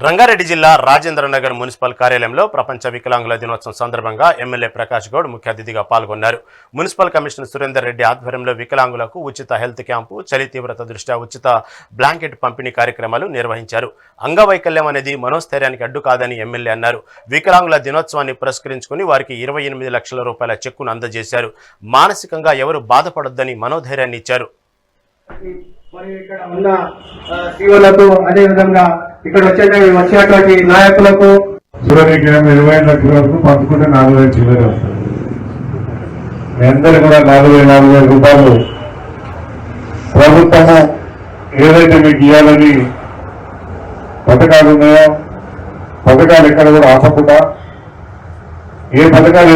రంగారెడ్డి జిల్లా రాజేంద్రనగర్ మున్సిపల్ కార్యాలయంలో ప్రపంచ వికలాంగుల దినోత్సవం సందర్భంగా ఎమ్మెల్యే ప్రకాష్ గౌడ్ ముఖ్య అతిథిగా పాల్గొన్నారు. మున్సిపల్ కమిషనర్ సురేందర్ రెడ్డి ఆధ్వర్యంలో వికలాంగులకు ఉచిత హెల్త్ క్యాంపు, చలి తీవ్రత దృష్ట్యా ఉచిత బ్లాంకెట్ పంపిణీ కార్యక్రమాలు నిర్వహించారు. అంగవైకల్యం అనేది మనోస్థైర్యానికి అడ్డు కాదని ఎమ్మెల్యే అన్నారు. వికలాంగుల దినోత్సవాన్ని పురస్కరించుకుని వారికి 28 లక్షల రూపాయల చెక్కును అందజేశారు. మానసికంగా ఎవరు బాధపడొద్దని మనోధైర్యాన్ని ఇచ్చారు. మరియు ఇక్కడ ఉన్న సీఓలకు అదే విధంగా ఇక్కడ వచ్చినటువంటి నాయకులకు సూర్యకి 20 లక్షల వరకు పంచుకుంటే 4,000 చిల్లర వస్తుంది. మీ అందరూ కూడా 4,000 రూపాయలు ప్రభుత్వము ఏదైతే మీకు ఇవ్వాలని పథకాలు ఉన్నాయో పథకాలు ఎక్కడ కూడా ఆపకుండా ఏ పథకాలు